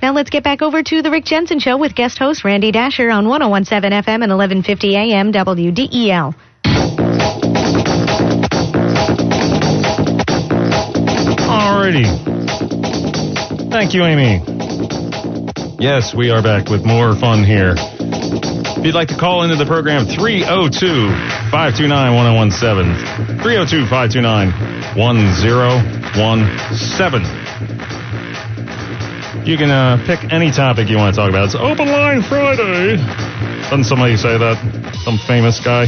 Now let's get back over to the Rick Jensen Show with guest host Randy Dascher on 101.7 FM and 1150 AM WDEL. Alrighty. Thank you, Amy. Yes, we are back with more fun here. If you'd like to call into the program, 302-529-1017. 302-529-1017. You can pick any topic you want to talk about. It's Open Line Friday. Doesn't somebody say that? Some famous guy?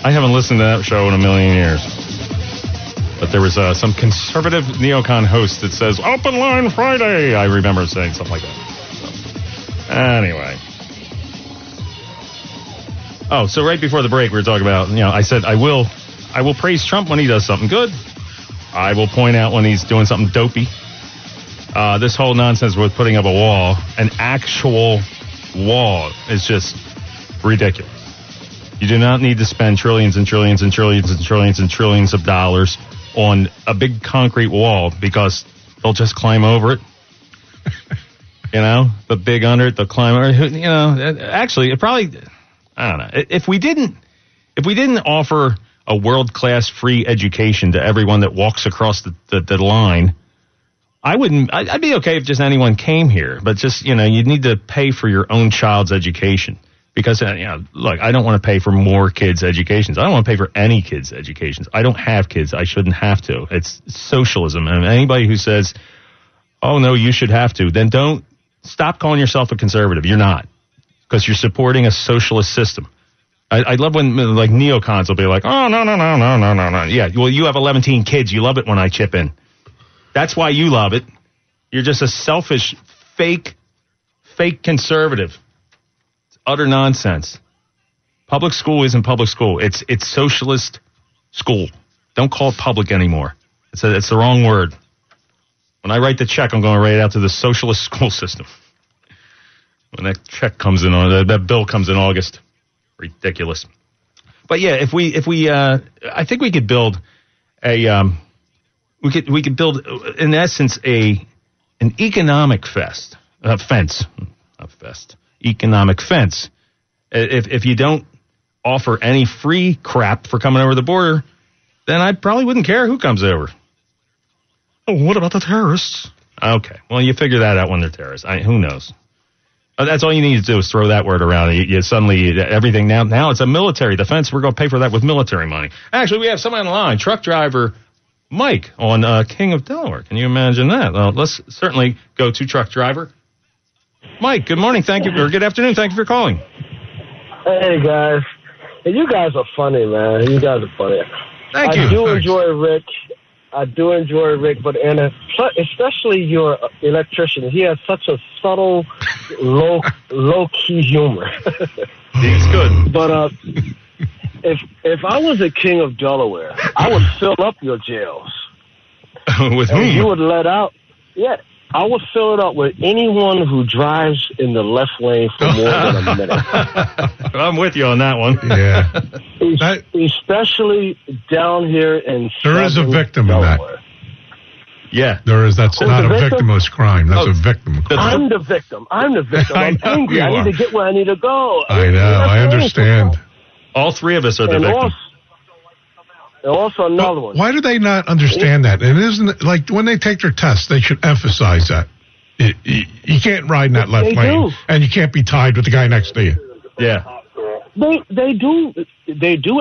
I haven't listened to that show in a million years. But there was some conservative neocon host that says, Open Line Friday. I remember saying something like that. So, anyway. Oh, so right before the break, we were talking about, I said I will praise Trump when he does something good. I will point out when he's doing something dopey. This whole nonsense with putting up a wall, an actual wall, is just ridiculous. You do not need to spend trillions and trillions and trillions and trillions and trillions of dollars on a big concrete wall because they'll just climb over it. The big under it, they'll climb over it. Actually, it probably, I don't know. If we didn't offer a world-class free education to everyone that walks across the line, I'd be okay if just anyone came here, but just, you'd need to pay for your own child's education. Because, look, I don't want to pay for more kids' educations. I don't want to pay for any kids' educations. I don't have kids. I shouldn't have to. It's socialism. And anybody who says, oh, no, you should have to, then don't stop calling yourself a conservative. You're not. Because you're supporting a socialist system. I love when, like, neocons will be like, oh, no. Yeah, well, you have 11 kids. You love it when I chip in. That's why you love it. You're just a selfish, fake conservative. Utter nonsense. Public school isn't public school. It's socialist school. Don't call it public anymore. It's the wrong word. When I write the check, I'm going to write it out to the socialist school system. When that check comes in, that bill comes in August. Ridiculous. But yeah, if we I think we could build we could build in essence an economic fence. Economic fence. If you don't offer any free crap for coming over the border, then I probably wouldn't care who comes over. Oh, what about the terrorists? Okay, well, you figure that out when they're terrorists. Who knows? That's all you need to do is throw that word around. You suddenly, everything now it's a military defense. We're going to pay for that with military money. Actually, we have somebody on the line, truck driver Mike on King of Delaware. Can you imagine that? Let's certainly go to truck driver Mike. Good morning. Thank you. Or good afternoon. Thank you for calling. Hey, guys. Hey, you guys are funny, man. You guys are funny. Thank you. I do enjoy Rick, but especially your electrician. He has such a subtle, low-key humor. He's good. But if I was a king of Delaware, I would fill up your jails. With whom? You would let out. Yeah. I would fill it up with anyone who drives in the left lane for more than a minute. I'm with you on that one. Yeah. Especially down here in there is a victim Delaware. in that. Yeah. There is. That's not a victimless crime. That's a victim. I'm the victim. I'm I'm angry. I need to get where I need to go. I know. I understand. All three of us are the victim. Also another one. Why do they not understand that? And isn't like when they take their test, they should emphasize that. You can't ride in that left lane, and you can't be tied with the guy next to you. Yeah. They do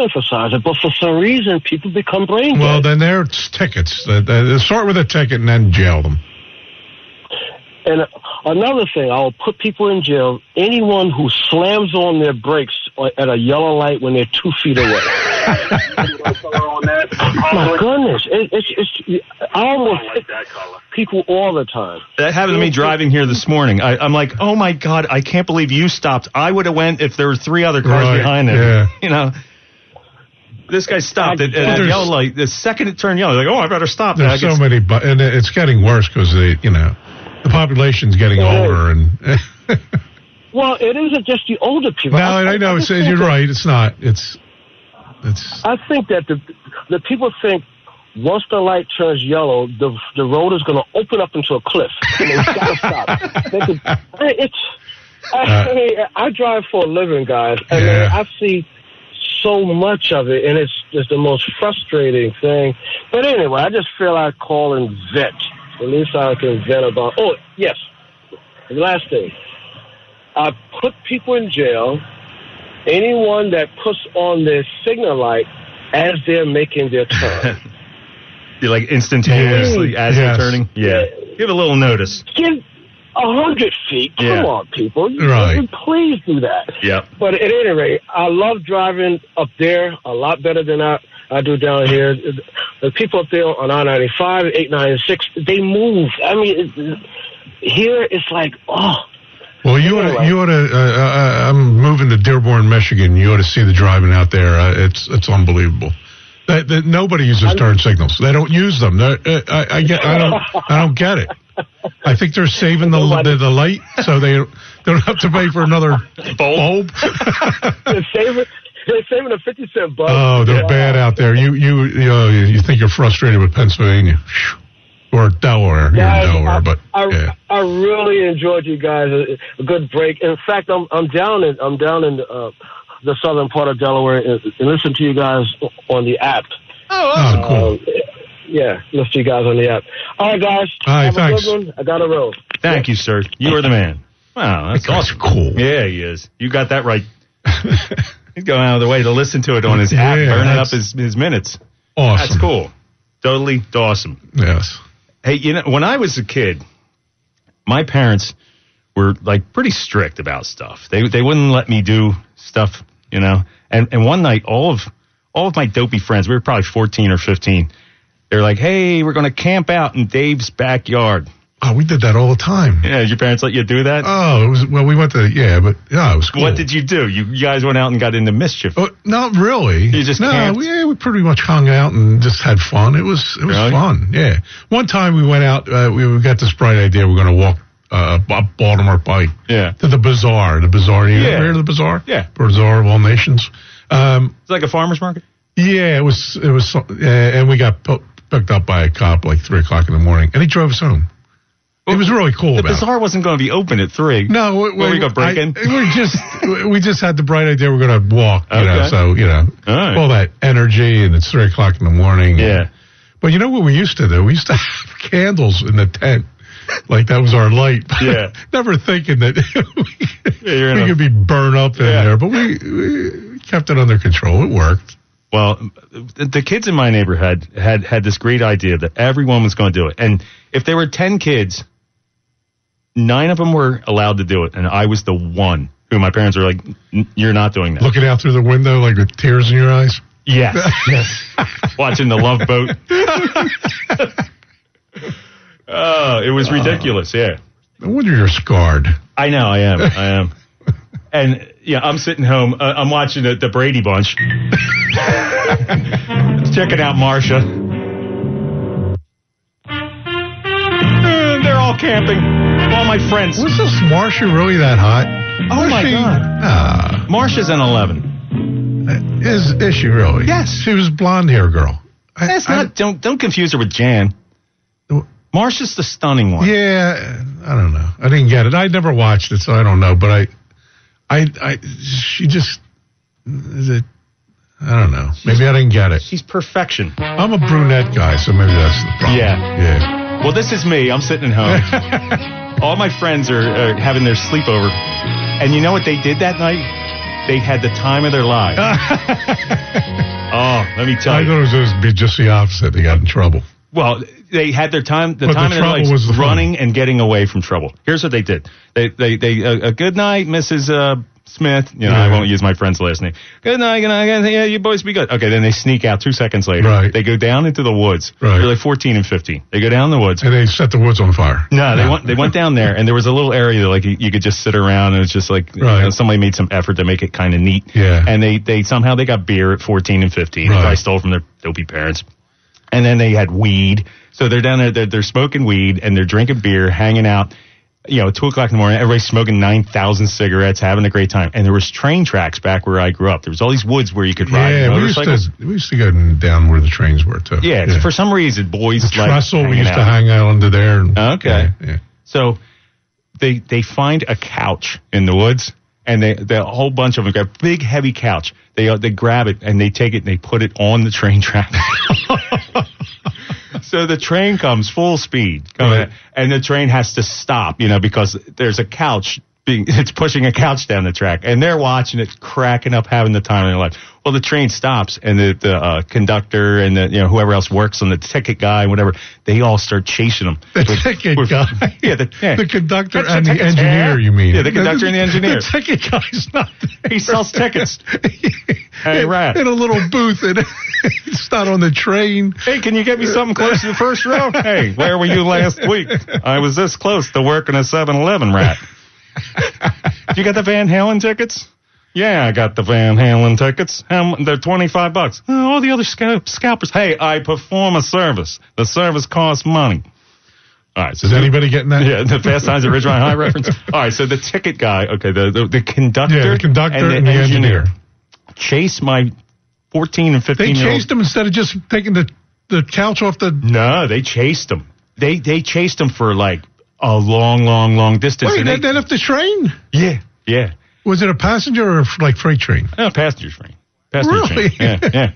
emphasize it, but for some reason, people become brain dead. Well, then there's tickets. They start with a ticket and then jail them. And another thing, I'll put people in jail. Anyone who slams on their brakes at a yellow light when they're 2 feet away. My goodness, I almost hit people all the time. That happened to me driving here this morning. I'm like, oh my God, I can't believe you stopped. I would have went if there were 3 other cars behind him. Yeah. This guy stopped at a yellow light. The second it turned yellow, like, oh, I better stop. There's so many, and it's getting worse because the population's getting older and. Well, it isn't just the older people. No, I know. You're right. It's not. It's. I think that the people think, once the light turns yellow, the road is going to open up into a cliff. And it's got to stop. I mean, I drive for a living, guys, and I see so much of it, and it's just the most frustrating thing. But anyway, I just feel I call and vent. At least I can vent about. Oh, yes. The last thing. I put people in jail. Anyone that puts on their signal light as they're making their turn. You're like instantaneously as they're turning? Yeah. Give a little notice. Give 100 feet. Come on, people. Right. Please do that. Yeah. But at any rate, I love driving up there a lot better than I do down here. The people up there on I-95, 896, they move. I mean, here it's like, oh. Well, you ought to. I'm moving to Dearborn, Michigan. You ought to see the driving out there. It's unbelievable. Nobody uses turn signals. They don't use them. I don't get it. I think they're saving the light so they don't have to pay for another bulb. They're saving a 50-cent bulb. Oh, they're bad out there. You think you're frustrated with Pennsylvania. Or Delaware, you're in Delaware, but I really enjoyed you guys. A good break. In fact, I'm down in the southern part of Delaware and listen to you guys on the app. Oh, awesome! Cool. Listen to you guys on the app. All right, guys. All right, have thanks. a good one. I got to roll. Thank you, sir. You are the man. Wow, that's awesome. Cool. Yeah, he is. You got that right. He's going out of the way to listen to it on his app, burning up his minutes. Awesome. That's cool. Totally awesome. Yes. Hey, when I was a kid, my parents were like pretty strict about stuff. They wouldn't let me do stuff, And one night, all of my dopey friends, we were probably 14 or 15. They're like, "Hey, we're going to camp out in Dave's backyard." Oh, we did that all the time. Yeah, did your parents let you do that? Oh, we went to it was cool. What did you do? You guys went out and got into mischief? Oh, not really. You just camped? we pretty much hung out and just had fun. It was Really? fun. Yeah. One time we went out. We got this bright idea. We're going to walk up Baltimore Pike. Yeah. To the bazaar. The bazaar. You ever heard of the bazaar? Yeah. Bazaar of all nations. It's like a farmer's market. Yeah, it was, and we got picked up by a cop like 3:00 in the morning, and he drove us home. It was really cool. The bazaar wasn't going to be open at 3. No, were we going to break in? We just had the bright idea we're going to walk. Okay. All that energy, and it's 3:00 in the morning. Yeah. But you know what we used to do? We used to have candles in the tent, like that was our light. Yeah. Never thinking that we could be burned up in there, but we kept it under control. It worked. Well, the kids in my neighborhood had this great idea that everyone was going to do it, and if there were 10 kids, 9 of them were allowed to do it, and I was the one who my parents were like, "You're not doing that." Looking out through the window like with tears in your eyes? Yes. Watching the Love Boat. Oh, it was ridiculous, yeah. No wonder you're scarred. I know, I am. And, I'm sitting home. I'm watching the Brady Bunch. Checking out Marcia. They're all camping. All my friends. Was this Marcia really that hot? Oh, my God. Marcia's an 11. Is she really? Yes. She was a blonde hair girl. Don't confuse her with Jan. Marcia's the stunning one. Yeah, I don't know. I didn't get it. I never watched it, so I don't know. But she just, I don't know. Maybe I didn't get it. She's perfection. I'm a brunette guy, so maybe that's the problem. Yeah. Well, this is me. I'm sitting at home. All my friends are having their sleepover. And you know what they did that night? They had the time of their lives. Oh, let me tell you. I thought it was going to be just the opposite. They got in trouble. Well, they had their time, the time of their lives was running and getting away from trouble. Here's what they did. They good night, Mrs. Smith. I won't use my friend's last name. Good night. Yeah, you boys be good. Okay, then they sneak out 2 seconds later. Right. They go down into the woods. Right. They're like 14 and 15. They go down the woods. And they set the woods on fire. No, they went down there, and there was a little area that like you could just sit around, and it's just like somebody made some effort to make it kind of neat. Yeah. And they somehow they got beer at 14 and 15. Right. The guy stole from their dopey parents. And then they had weed. So they're down there, they're smoking weed, and they're drinking beer, hanging out. 2 o'clock in the morning, everybody's smoking 9,000 cigarettes, having a great time. And there was train tracks back where I grew up. There was all these woods where you could ride motorcycles. We used to go down where the trains were, too. Yeah. For some reason, boys the trestle, we used to hang out under there. Okay. Yeah. So they find a couch in the woods, and a whole bunch of them got a big, heavy couch. They grab it, and they take it, and they put it on the train track. So the train comes full speed, and the train has to stop, because there's a couch. It's pushing a couch down the track, and they're watching it, cracking up, having the time of their life. Well, the train stops, and the conductor and whoever else works on the ticket guy, whatever, they all start chasing them. The ticket guy, the conductor and the engineer. You mean? Yeah, the conductor and the engineer. The ticket guy's not there. He sells tickets. Hey, Rat. In a little booth, and it's not on the train. Hey, can you get me something close to the first row? Hey, where were you last week? I was this close to working a 7-Eleven, Rat. You got the Van Halen tickets? Yeah, I got the Van Halen tickets. They're $25. All the other scalpers. Hey, I perform a service. The service costs money. All right. So is anybody getting that? Yeah, the Fast Times at Ridgemont High reference. All right. So the ticket guy. Okay. The conductor. Yeah, the conductor and the engineer chase my 14 and 15. They chased him instead of just taking the couch off the. No, they chased him. They chased him for like a long distance. Wait, they left the train? Yeah. Was it a passenger or like freight train? Passenger train. Passenger really? train.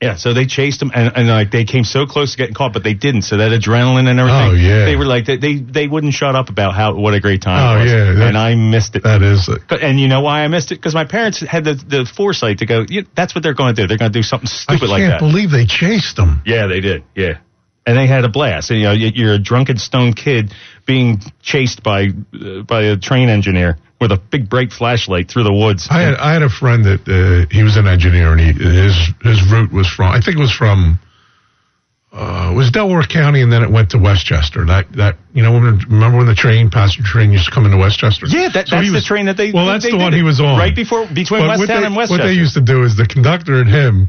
Yeah. So they chased him, and like they came so close to getting caught, but they didn't. So that adrenaline and everything. Oh yeah. They were like they wouldn't shut up about what a great time it was. Yeah. And I missed it. That is it. And you know why I missed it? Because my parents had the foresight to go. That's what they're going to do. They're going to do something stupid like that. I can't believe they chased them. Yeah, they did. Yeah. And they had a blast. And, you're a drunken, stoned kid being chased by a train engineer with a big bright flashlight through the woods. I had a friend that he was an engineer, and his route was from, I think it was from it was Delaware County, and then it went to Westchester. That remember when the passenger train used to come into Westchester? Yeah, that's the train that they. Well, that's the one he was on right between Westtown and Westchester. What they used to do is the conductor and him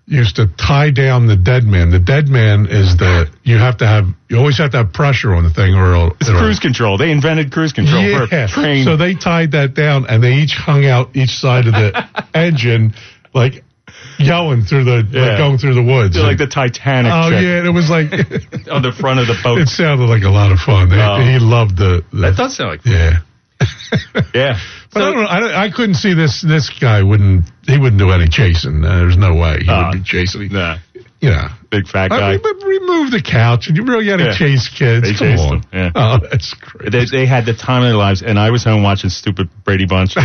used to tie down the dead man. The dead man is you always have to have pressure on the thing, or it's cruise control. They invented cruise control for a train. So they tied that down, and they each hung out each side of the engine, like yelling through like going through the woods. Like the Titanic. Oh trick. Yeah, it was like on the front of the boat. It sounded like a lot of fun. He loved the. That does sound like fun. Yeah. Yeah. But I couldn't see this guy wouldn't do any chasing. There's no way he would be chasing. Nah. Big fat guy. Remove the couch, and you really got to chase kids. They chased them. Yeah. Oh, that's great. They had the time of their lives, and I was home watching stupid Brady Bunch,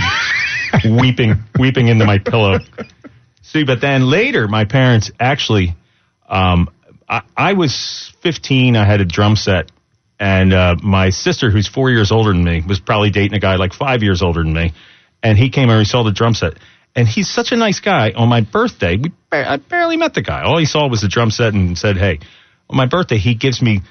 and weeping into my pillow. See, but then later, my parents actually, I was 15. I had a drum set. And my sister, who's 4 years older than me, was probably dating a guy like 5 years older than me. And he came over, he saw the drum set. And he's such a nice guy. On my birthday, I barely met the guy. All he saw was the drum set and said, hey, on my birthday, he gives me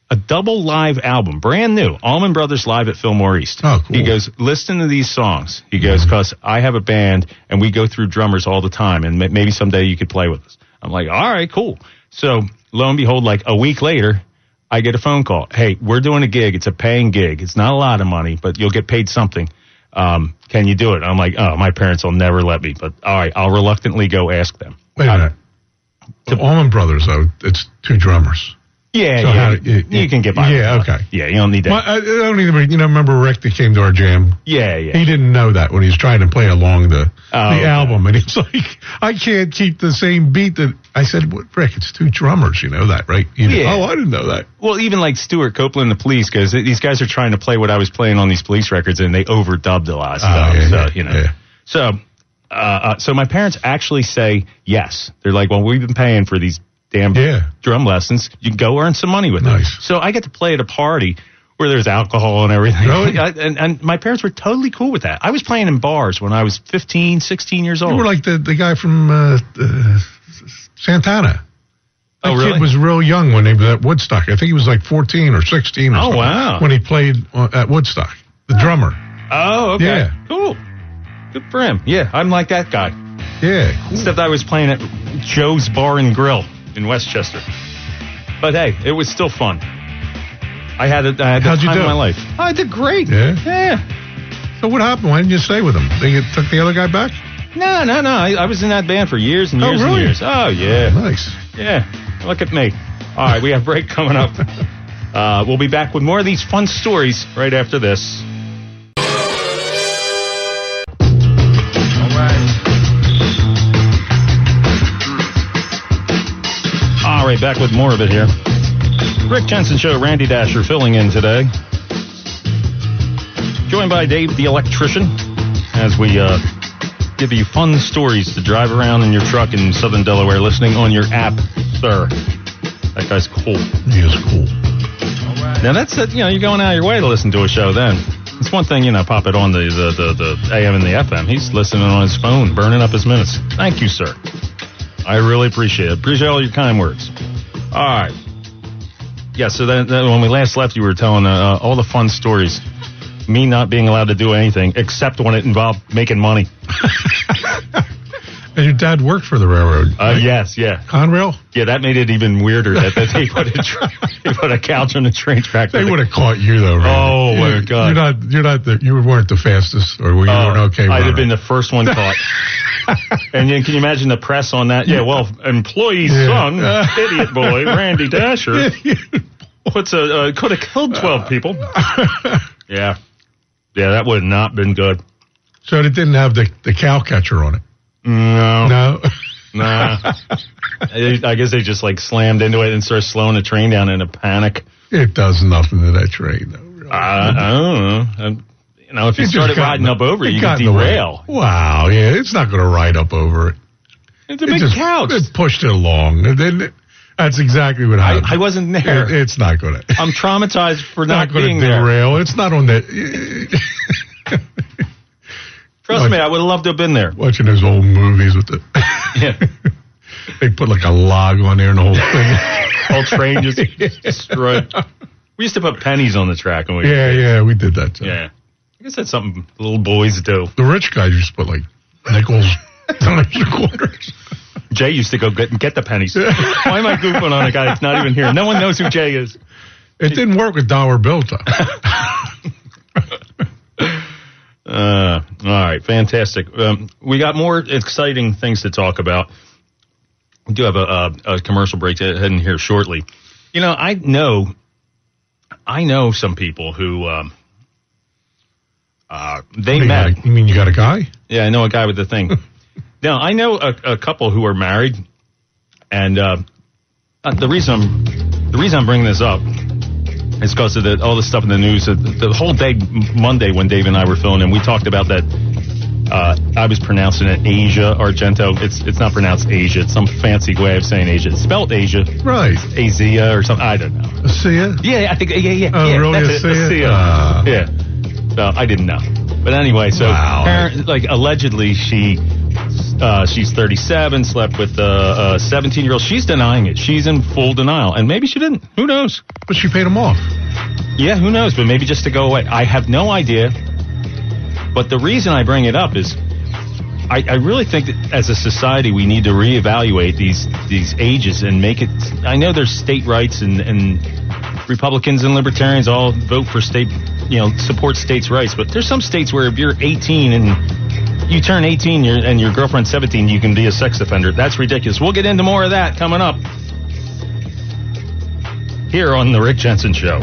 a double live album, brand new, Allman Brothers Live at Fillmore East. Oh, cool. He goes, listen to these songs. He goes, because I have a band, and we go through drummers all the time, and maybe someday you could play with us. I'm like, all right, cool. So lo and behold, like a week later, I get a phone call. Hey, we're doing a gig. It's a paying gig. It's not a lot of money, but you'll get paid something. Can you do it? I'm like, my parents will never let me. But all right, I'll reluctantly go ask them. Wait a minute. Allman Brothers, though, it's two drummers. Yeah, you can get by. Yeah, okay. Yeah, you don't need that. I don't even, remember Rick that came to our jam? Yeah. He didn't know that when he was trying to play along the album. And he's like, I can't keep the same beat that I said, Rick, it's two drummers. You know that, right? Yeah. Oh, I didn't know that. Well, even like Stuart Copeland and the Police, because these guys are trying to play what I was playing on these Police records, and they overdubbed a lot of stuff. So my parents actually say yes. They're like, well, we've been paying for these damn drum lessons. You can go earn some money with them. So I get to play at a party where there's alcohol and everything. Really? And my parents were totally cool with that. I was playing in bars when I was 15, 16 years old. You were like the guy from Santana. That kid was real young when they were at Woodstock. I think he was like 14 or 16 or something. Wow. When he played at Woodstock. The drummer. Oh, okay. Yeah. Cool. Good for him. Yeah, I'm like that guy. Yeah. Cool. Except I was playing at Joe's Bar and Grill in Westchester. But hey, it was still fun. I had the time of my life. I did great. Yeah. So what happened? Why didn't you stay with him? They took the other guy back? No. I was in that band for years and years and years. Oh, yeah. Nice. Yeah. Look at me. All right, we have a break coming up. We'll be back with more of these fun stories right after this. All right, back with more of it here. Rick Jensen Show, Randy Dasher filling in today. Joined by Dave the Electrician as we give you fun stories to drive around in your truck in Southern Delaware listening on your app, sir. That guy's cool. He is cool. Now that's it. You're going out of your way to listen to a show. Then it's one thing, pop it on the AM and the FM. He's listening on his phone, burning up his minutes. Thank you, sir. I really appreciate it. Appreciate all your kind words. All right. Yeah. So then when we last left, you were telling all the fun stories. Me not being allowed to do anything except when it involved making money. And your dad worked for the railroad. Right? Yes, yeah. Conrail? Yeah, that made it even weirder that they put a couch on the train track. They would have caught you though, Randy. Oh my God! You weren't the fastest, or you weren't okay. I'd have been the first one caught. And then, can you imagine the press on that? Yeah, well, employee's son, idiot boy, Randy Dasher, could have killed 12 people. Yeah, that would have not been good. So it didn't have the cow catcher on it. No. I guess they just slammed into it and started slowing the train down in a panic. It does nothing to that train, though. Really. I don't know. If you started riding up over it, you could derail. Wow, yeah, it's not going to ride up over it. It's a big couch. It pushed it along, and then that's exactly what happened. I wasn't there. It's not going to. I'm traumatized for not being there. Derail. It's not on that. Trust me, I would have loved to have been there. Watching those old movies with they put a log on there and the whole thing. Whole train just destroyed. We used to put pennies on the track. And we did that too. Yeah. I guess that's something little boys do. The rich guys used to put nickels, dimes, and quarters. Jay used to go get the pennies. Why am I goofing on a guy that's not even here? No one knows who Jay is. It didn't work with dollar bills, though. All right, fantastic. We got more exciting things to talk about. We do have a commercial break heading here shortly. I know some people who they met. You mean you got a guy? Yeah, I know a guy with the thing. Now I know a couple who are married, and the reason I'm bringing this up. It's because of all the stuff in the news. The whole day, Monday, when Dave and I were filling in, we talked about that. I was pronouncing it Asia Argento. It's not pronounced Asia. It's some fancy way of saying Asia. It's spelled Asia. Right. Azia or something. I don't know. Asia? Yeah, I think. Yeah. Oh, yeah, really? Asia. Yeah. So I didn't know. But anyway, so allegedly she's 37, slept with a 17-year-old. She's denying it. She's in full denial. And maybe she didn't. Who knows? But she paid him off. Yeah, who knows? But maybe just to go away. I have no idea. But the reason I bring it up is I really think that as a society we need to reevaluate these ages and make it. I know there's state rights and Republicans and Libertarians all vote for state, support states' rights. But there's some states where if you're 18 and you turn 18 and your girlfriend's 17, you can be a sex offender. That's ridiculous. We'll get into more of that coming up here on The Rick Jensen Show.